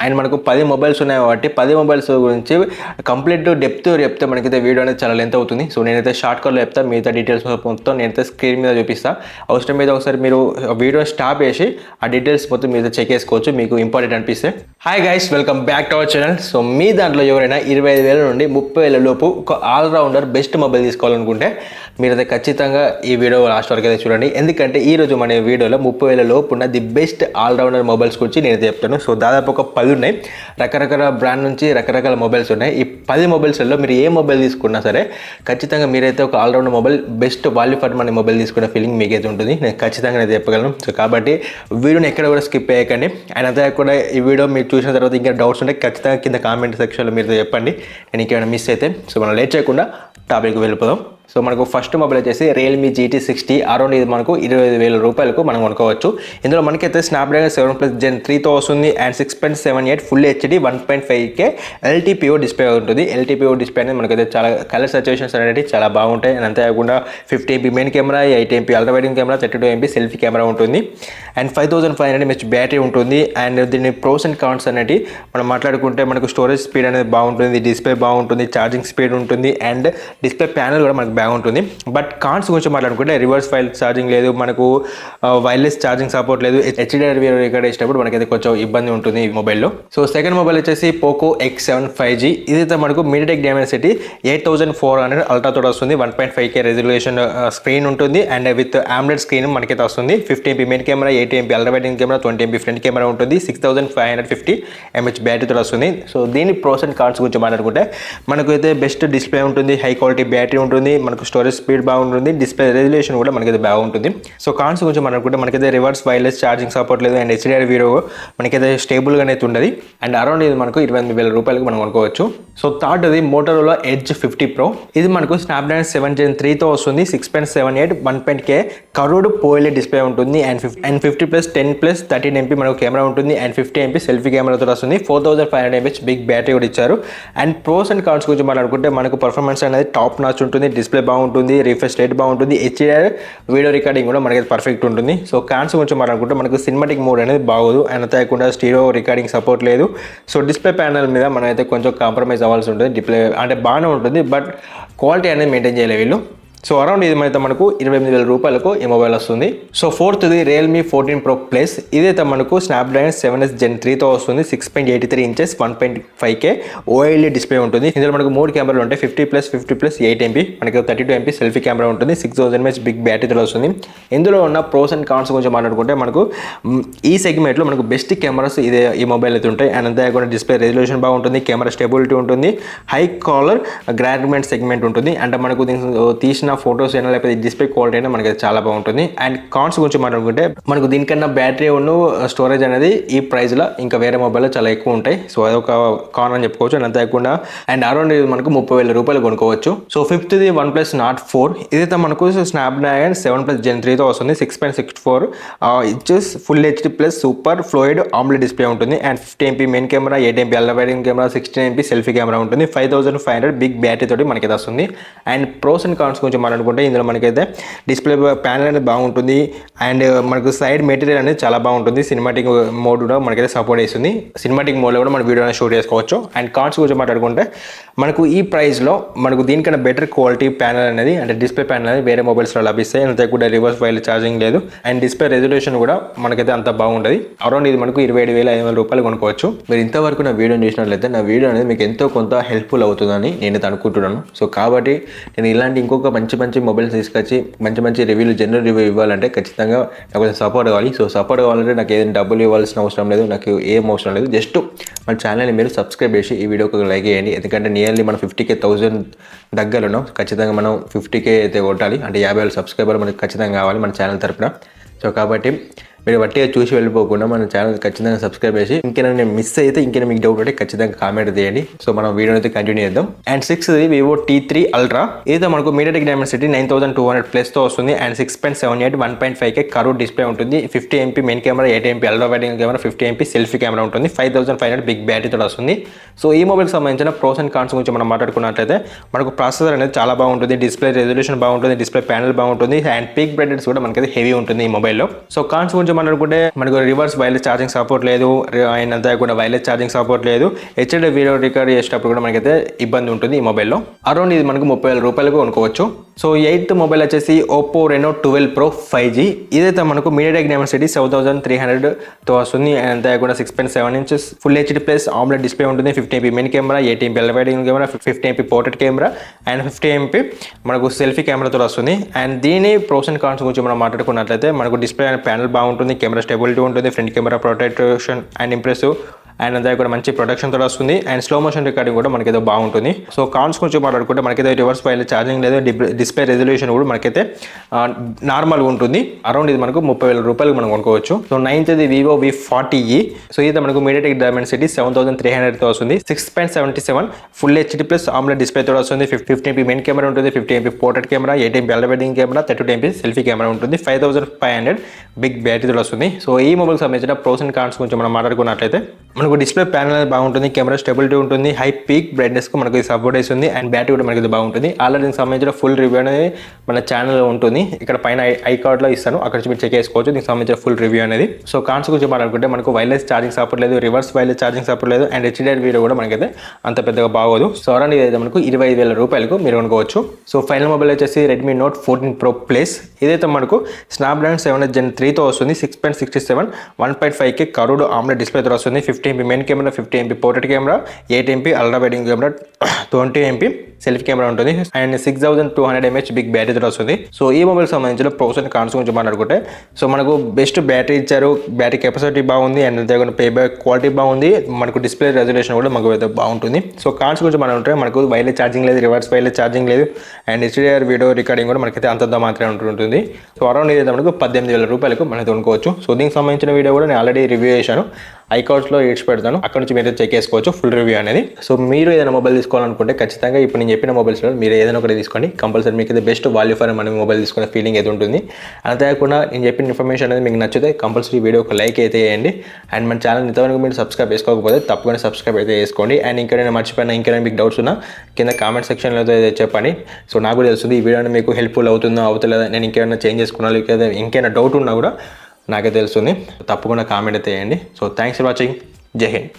And మనకు 10 mobiles ఉన్నాయి కాబట్టి 10 మొబైల్స్ గురించి కంప్లీట్ డెప్త్ చెప్తే మనకైతే వీడియో అనేది చాలా లెంత్ అవుతుంది. సో నేనైతే షార్ట్ కట్లో చెప్తాను, మిగతా డీటెయిల్స్ మొత్తం నేనైతే స్క్రీన్ మీద చూపిస్తాను. అవసరం మీద ఒకసారి మీరు వీడియో స్టాప్ చేసి ఆ డీటెయిల్స్ మొత్తం మీద చెక్ చేసుకోవచ్చు మీకు ఇంపార్టెంట్ అనిపిస్తే. Hi guys, welcome back to our channel. So మీ దాంట్లో ఎవరైనా 25,000 నుండి 30,000 లోపు ఒక ఆల్రౌండర్ బెస్ట్ మొబైల్ తీసుకోవాలనుకుంటే మీరైతే ఖచ్చితంగా ఈ వీడియో లాస్ట్ వరకు అయితే చూడండి. ఎందుకంటే ఈరోజు మన వీడియోలో 30,000 లోపు ఉన్న ది బెస్ట్ ఆల్రౌండర్ మొబైల్స్ గురించి నేనైతే చెప్తాను. సో దాదాపు ఒక 10 ఉన్నాయి, రకరకాల బ్రాండ్ నుంచి రకరకాల మొబైల్స్ ఉన్నాయి. ఈ 10 మొబైల్స్లో మీరు ఏ మొబైల్ తీసుకున్నా సరే ఖచ్చితంగా మీరైతే ఒక all-rounder mobile best value for money mobile తీసుకునే ఫీలింగ్ మీకైతే ఉంటుంది. నేను ఖచ్చితంగా అయితే చెప్పగలను. సో కాబట్టి వీడియోని ఎక్కడ కూడా స్కిప్ చేయకండి. అండ్ అంతే కూడా ఈ వీడియో మీరు చూసిన తర్వాత ఇంకా డౌట్స్ ఉంటే ఖచ్చితంగా కింద కామెంట్ సెక్షన్లో మీరు చెప్పండి, నేను ఇంకేమైనా మిస్ అయితే. సో మనం లేట్ చేయకుండా టాపిక్ వెళ్ళిపోదాం. సో మనకు ఫస్ట్ మొబైల్ వచ్చేసి రియల్మీ GT60. అరౌండ్ ఇది మనకు 25,000 రూపాయలకు మనం కొనుక్కోవచ్చు. ఇందులో మనకైతే స్నాప్డ్రాగన్ 7+ Gen 3తో వస్తుంది. And 6.78 full HD 1.5K LTPO display ఉంటుంది. LTPO డిస్ప్లే అనేది మనకైతే చాలా కలర్ సచ్యువేషన్స్ అనేవి చాలా బాగుంటాయి. అండ్ అంతేకాకుండా 50 MP main camera, 8 MP ultra wide camera, 32 MP selfie camera ఉంటుంది. అండ్ 5500 mAh బ్యాటరీ ఉంటుంది. అండ్ దీని ప్రోస్ అండ్ కాన్స్ అనేవి మనం మాట్లాడుకుంటే మనకు స్టోరేజ్ స్పీడ్ అనేది బాగుంటుంది, డిస్ప్లే బాగుంటుంది, ఛార్జింగ్ స్పీడ్ ఉంటుంది, అండ్ డిస్ప్లే ప్యానల్ కూడా మనకు బాగుంటుంది. బట్ కాన్స్ గురించి మాట్లాడుకుంటే రివర్స్ ఫైల్ ఛార్జింగ్ లేదు, మనకు వైర్లెస్ ఛార్జింగ్ సపోర్ట్ లేదు. HDR రికార్డ్ చేసినప్పుడు మనకైతే కొంచెం ఇబ్బంది ఉంటుంది ఈ మొబైల్లో. సో సెకండ్ మొబైల్ వచ్చేసి పోకో X7 5G. ఇదైతే మనకు మీడియాటెక్ డైమెన్సిటీ 8400 అల్ట్రా తోటి వస్తుంది. 1.5K రెజల్యూషన్ స్క్రీన్ ఉంటుంది. అండ్ విత్ ఆమ్లెట్ స్క్రీన్ మనకైతే వస్తుంది. 50 MP main camera, 8 MP ultra wide camera, 20 MP front camera ఉంటుంది. 6550 mAh బ్యాటరీతో వస్తుంది. సో దీని ప్రోస్ అండ్ కాన్స్ గురించి మాట్లాడుకుంటే మనకైతే బెస్ట్ డిస్ప్లే ఉంటుంది, హై క్వాలిటీ బ్యాటరీ ఉంటుంది, మనకు స్టోరేజ్ స్పీడ్ బాగుంటుంది, డిస్ప్లే రెజల్యూషన్ కూడా మనకైతే బాగుంటుంది. సో కాన్స్ గురించి మాట్లాడుకుంటే మనకైతే రివర్స్ వైర్లెస్ ఛార్జింగ్ సపోర్ట్ లేదు. అండ్ HDR వీడియో మనకైతే స్టేబుల్గా అయితే ఉండదు. అండ్ అరౌండ్ ఇది మనకు 28,000 రూపాయలకు మనం కొనుక్కోవచ్చు. సో థర్డ్ ఇది మోటరోలా ఎడ్జ్ 50 Pro. ఇది మనకు స్నాప్డ్రాగన్ 7 Gen 3తో వస్తుంది. 6.78 1.K కర్వ్డ్ OLED డిస్ప్లే ఉంటుంది. అండ్ 50+ 10+ 13 MP మనకు కెమెరా ఉంటుంది. అండ్ 50 MP సెల్ఫీ కెమెరాతో వస్తుంది. 4500 mAh బిగ్ బ్యాటరీ కూడా ఇచ్చారు. అండ్ ప్రోస్ అండ్ కాన్స్ గురించి మాట్లాడుకుంటే మనకు పర్ఫార్మెన్స్ అనేది టాప్ నాచ్ ఉంటుంది, డిస్ప్లే బాగుంటుంది, రిఫ్రెష్ రేట్ బాగుంటుంది, HDR వీడియో రికార్డింగ్ కూడా మనకి పర్ఫెక్ట్ ఉంటుంది. సో కాన్స్ గురించి మాట్లాడుకుంటే మనకు సినిమాటిక్ మోడ్ అనేది బాగోదు, అండ్ అంతేకాకుండా స్టీరియో రికార్డింగ్ సపోర్ట్ లేదు. సో డిస్ప్లే ప్యానల్ మీద మనం అయితే కొంచెం కాంప్రమైజ్ అవ్వాల్సి ఉంటుంది. డిస్ప్లే అంటే బాగానే ఉంటుంది, బట్ క్వాలిటీ అనేది మెయింటైన్ చేయలేదు వీళ్ళు. సో అరౌండ్ ఇది అయితే మనకు 28,000 రూపాయలకు ఈ మొబైల్ వస్తుంది. సో ఫోర్త్ ఇది రియల్మీ 14 Pro Plus. ఇదైతే మనకు స్నాప్డ్రాగన్ 7 Gen 3తో వస్తుంది. 6.83 ఇంచెస్ 1.5K OLED డిస్ప్లే ఉంటుంది. ఇందులో మనకు 3 కెమెరాలు ఉంటాయి. 50+ 8 MP మనకి 32 MP సెల్ఫీ కెమెరా ఉంటుంది. 6000 mAh బిగ్ బ్యాటరీతో వస్తుంది. ఇందులో ఉన్న ప్రోస్ అండ్ కాన్స్ గురించి మాట్లాడుకుంటే మనకు ఈ సెగ్మెంట్లో మనకు బెస్ట్ కెమెరాస్ ఇదే ఈ మొబైల్ అయితే ఉంటాయి. అండ్ అంతేకాకుండా డిస్ప్లే రెజల్యూషన్ బాగుంటుంది, కెమెరా స్టెబిలిటీ ఉంటుంది, హై కాలర్ గ్రాడ్మెంట్ సెగ్మెంట్ ఉంటుంది. అంటే మనకు తీసిన ఫోటోస్ అయినా లేకపోతే డిస్ప్లే క్వాలిటీ అయినా మనకి చాలా బాగుంటుంది. అండ్ కాన్స్ గురించి మాట్లాడుకుంటే మనకు దీనికన్నా బ్యాటరీ ఉన్న స్టోరేజ్ అనేది ఈ ప్రైస్లో ఇంకా వేరే మొబైల్లో చాలా ఎక్కువ ఉంటాయి. సో అదొక కాన్ అని చెప్పుకోవచ్చు. అండ్ అంతేకాకుండా అండ్ అరౌండ్ మనకు 30,000 రూపాయలు కొనుక్కోవచ్చు. So fifth the OnePlus Nord 4. ఇదైతే మనకు స్నాప్డ్రాగన్ 7+ Gen 3తో వస్తుంది. 6.64 inches full HD plus super fluid AMOLED display ఉంటుంది. And 50 MP main camera, 8 MP ultra wide camera, 16 MP selfie camera ఉంటుంది. 5500 బిగ్ బ్యాటరీ తోటి మనకి వస్తుంది. అండ్ ప్రోస్ అండ్ కాన్స్ గురించి అనుకుంటే ఇందులో మనకైతే డిస్ప్లే ప్యానల్ అనేది బాగుంటుంది. అండ్ మనకు సైడ్ మెటీరియల్ అనేది చాలా బాగుంటుంది. సినిమాటిక్ మోడ్ కూడా మనకైతే సపోర్ట్ చేస్తుంది. సినిమాటిక్ మోడ్లో కూడా మనం వీడియో షూట్ చేసుకోవచ్చు. అండ్ కాన్స్ గురించి మాట్లాడుకుంటే మనకు ఈ ప్రైస్లో మనకు దీనికన్నా బెటర్ క్వాలిటీ ప్యానల్ అనేది అంటే డిస్ప్లే ప్యానల్ అనేది వేరే మొబైల్స్లో లభిస్తాయి. అంతే కూడా రివర్స్ వైర్ ఛార్జింగ్ లేదు. అండ్ డిస్ప్లే రెజల్యూషన్ కూడా మనకైతే అంత బాగుంటుంది. అరౌండ్ ఇది మనకు 27,500 రూపాయలు కొనుక్కోవచ్చు. మీరు ఇంతవరకు నా వీడియో చూసినట్లయితే నా వీడియో అనేది మీకు ఎంతో కొంత హెల్ప్ఫుల్ అవుతుందని నేనైతే అనుకుంటున్నాను. సో కాబట్టి నేను ఇలాంటి ఇంకొక మంచి మొబైల్స్ తీసుకొచ్చి మంచి రివ్యూలు జనరల్ రివ్యూ ఇవ్వాలంటే ఖచ్చితంగా నాకు కొంచెం సపోర్ట్ కావాలి. సో సపోర్ట్ కావాలంటే నాకు ఏదైనా డబ్బులు ఇవ్వాల్సిన అవసరం లేదు, నాకు ఏం అవసరం లేదు. జస్ట్ మన ఛానల్ని మీరు సబ్స్క్రైబ్ చేసి ఈ వీడియోకి ఒక లైక్ చేయండి. ఎందుకంటే నియర్లీ మనం 50K 1000 దగ్గర ఉన్నాం. ఖచ్చితంగా మనం 50K అయితే కొట్టాలి. అంటే 50,000 సబ్స్క్రైబర్లు మనకి ఖచ్చితంగా కావాలి మన ఛానల్ తరపున. సో కాబట్టి మీరు వట్టిగా చూసి వెళ్ళిపోకుండా మన ఛానల్ ఖచ్చితంగా సబ్స్క్రైబ్ చేసి ఇంకేనా నేను మిస్ అయితే ఇంకేనా మీకు డౌట్ ఉంటే ఖచ్చితంగా కామెంట్ చేయండి. సో మనం వీడియో అయితే కంటిన్యూ చేద్దాం. And 6th Vivo T3 Ultra. ఇది మనకు మీడియాటెక్ డైమెన్సిటీ 9200+ తో వస్తుంది. అండ్ 6.78 1.5K కర్వ్ డిస్ప్లే ఉంటుంది. 50 MP main camera, 8 MP ultra wide camera, 50 MP selfie camera ఉంటుంది. 5500 బిగ్ బ్యాటరీతో వస్తుంది. సో ఈ మొబైల్కి సంబంధించిన ప్రోస్ అండ్ కాన్స్ గురించి మనం మాట్లాడుకున్నట్లయితే మనకు ప్రాసెసర్ అనేది చాలా బాగుంటుంది, డిస్ప్లే రెజల్యూషన్ బాగుంటుంది, డిస్ప్లే ప్యానల్ బాగుంటుంది. అండ్ పీక్ బ్రైట్నెస్ కూడా మనకైతే హెవీ ఉంటుంది ఈ మొబైల్లో. సో కాన్స్ గురించి గురించి మాట్లాడుకుంటే మనకు రివర్స్ వైర్లెస్ ఛార్జింగ్ సపోర్ట్ లేదు, అండ్ అంతా కూడా వైర్లెస్ ఛార్జింగ్ సపోర్ట్ లేదు. హెచ్డి వీడియో రికార్డ్ చేసేటప్పుడు కూడా మనకైతే ఇబ్బంది ఉంటుంది ఈ మొబైల్లో. అరౌండ్ ఇది మనకు 30,000 రూపాయలకు కొనుక్కోవచ్చు. సో 8th మొబైల్ వచ్చేసి Oppo Reno 12 Pro 5G. ఇదైతే మనకు MediaTek Dimensity 7300తో వస్తుంది. అండ్ అంతా కూడా 6.7 inches full HD plus AMOLED display ఉంటుంది. 50MP main camera, 80MP elevating camera, 50MP portrait camera and 50MP మనకు సెల్ఫీ కెమెరాతో వస్తుంది. అండ్ దీని ప్రోస్ అండ్ కాన్స్ గురించి మనం మాట్లాడుకున్నట్లయితే మనకు డిస్ప్లే అండ్ ప్యానల్ బాగుంటుంది, కెమెరా స్టెబిలిటీ ఉంటుంది, front camera protection and impressive and అంతా కూడా మంచి ప్రొడక్షన్తో వస్తుంది. అండ్ స్లో మోషన్ రికార్డింగ్ కూడా మనకైతే బాగుంటుంది. సో కాన్స్ గురించి మాట్లాడుకుంటే మనకైతే రివర్స్ వైర్లెస్ ఛార్జింగ్ లేదు, డిస్ప్లే రెజల్యూషన్ కూడా మనకైతే నార్మల్గా ఉంటుంది. అరౌండ్ ఇది మనకు 30,000 రూపాయలకు మనం కొనుక్కోవచ్చు. So 9th Vivo V40e. So ఇది మనకు MediaTek Dimensity 7300తో వస్తుంది. 6.77 ఫుల్ హెచ్డి ప్లస్ ఆమ్లెట్ డిస్ప్లేతో వస్తుంది. 50MP మెయిన్ కెమెరా ఉంటుంది, 50MP portrait camera, 80MP elevating camera, 32MP selfie camera ఉంటుంది. 5500 బిగ్ బ్యాటరీతో వస్తుంది. సో ఈ మొబైల్కి సంబంధించిన ప్రోస్ అండ్ కాన్స్ గురించి మనం మాట్లాడుకున్నట్లయితే మనకు డిస్ప్లే ప్యానల్ బాగుంటుంది, కెమెరా స్టెబిలిటీ ఉంటుంది, హై పీక్ బ్రైట్నెస్కు మనకు సపోర్ట్ ఇస్తుంది అండ్ బ్యాటరీ కూడా మనకి బాగుంటుంది. ఆల్రెడీ దీనికి సంబంధించిన ఫుల్ రివ్యూ అనేది మన ఛానల్లో ఉంటుంది. ఇక్కడ పైన ఐ కార్డ్లో ఇస్తాను, అక్కడ నుంచి మీరు చెక్ చేసుకోవచ్చు దీనికి సంబంధించిన ఫుల్ రివ్యూ అనేది. సో కాన్స్ గురించి మాట్లాడుకుంటే మనకు వైర్లెస్ ఛార్జింగ్ సపోర్ట్ లేదు, రివర్స్ వైర్లెస్ ఛార్జింగ్ సపోర్ట్ లేదు అండ్ హెచ్డిఆర్ వీడియో కూడా మనకైతే అంత పెద్దగా బాగోదు. సో అరౌండ్ ఇదైతే మనకు 25,000 రూపాయలకు మీరు కొనుక్కోవచ్చు. సో ఫైనల్ మొబైల్ వచ్చేసి Redmi Note 14 Pro Plus. ఇదైతే మనకు Snapdragon 7 Gen 3తో వస్తుంది. 6.67 1.5K కర్వ్డ్ ఆమ్లెట్ డిస్ప్లేతో వస్తుంది. 50MP main camera, 50MP portrait camera, 8MP ultra wide angle camera, 20MP selfie camera ఉంటుంది అండ్ 6200 mAh బిగ్ బ్యాటరీతో వస్తుంది. సో ఈ మొబైల్ సంబంధించిన ప్రోస్ అండ్ కాన్స్ గురించి మాట్లాడుకుంటే సో మనకు బెస్ట్ బ్యాటరీ ఇచ్చారు, బ్యాటరీ కెపాసిటీ బాగుంది అండ్ అంతేకాకుండా పే బ్యాక్ క్వాలిటీ బాగుంది, మనకు డిస్ప్లే రెజల్యూషన్ కూడా మనకు అయితే బాగుంటుంది. సో కాన్స్ గురించి మాట్లాడుకుంటే మనకు వైర్లెస్ ఛార్జింగ్ లేదు, రివర్స్ వైర్లెస్ ఛార్జింగ్ లేదు అండ్ హెచ్డిఆర్ వీడియో రికార్డింగ్ కూడా మనకైతే అంతంత మాత్రమే ఉంటుంది. సో అరౌండ్ ఇదైతే మనకు 18,000 రూపాయలకు మనం కొనుక్కోవచ్చు. సో దీనికి సంబంధించిన వీడియో కూడా నేను ఆల్రెడీ రివ్యూ చేశాను, ఐకార్డ్స్లో ఇచ్చి పెడతాను, అక్కడ నుంచి మీరు చెక్ చేసుకోవచ్చు ఫుల్ రివ్యూ అనేది. సో మీరు ఏదైనా మొబైల్ తీసుకోవాలనుకుంటే ఖచ్చితంగా ఇప్పుడు నేను చెప్పిన మొబైల్స్లో మీరు ఏదైనా ఒకటి తీసుకోండి, కంపల్సరీ మీకు అయితే best value for money mobile తీసుకునే ఫీలింగ్ అయితే ఉంటుంది. అంతేకాకుండా నేను చెప్పిన ఇన్ఫర్మేషన్ అనేది మీకు నచ్చితే కంపల్సరీ వీడియో ఒక లైక్ అయితే చేయండి అండ్ మన ఛానల్ ఇంతవరకు మీరు సబ్స్క్రైబ్ చేసుకోకపోతే తప్పకుండా సబ్స్క్రైబ్ అయితే చేసుకోండి. అండ్ ఇంకేమైనా మర్చిపోయినా ఇంకేమైనా మీకు డౌట్స్ ఉన్నా కింద కామెంట్ సెక్షన్లో అయితే చెప్పండి. సో నాకు కూడా తెలుస్తుంది ఈ వీడియో మీకు హెల్ప్ఫుల్ అవుతుందో అవుతలేదా, నేను ఇంకేమైనా చేంజ్ చేసుకున్నా లేదా ఇంకేమైనా డౌట్ ఉన్నా కూడా నాకే తెలుస్తుంది, తప్పకుండా కామెంట్ అయితే చేయండి. So thanks for watching. జై హింద్.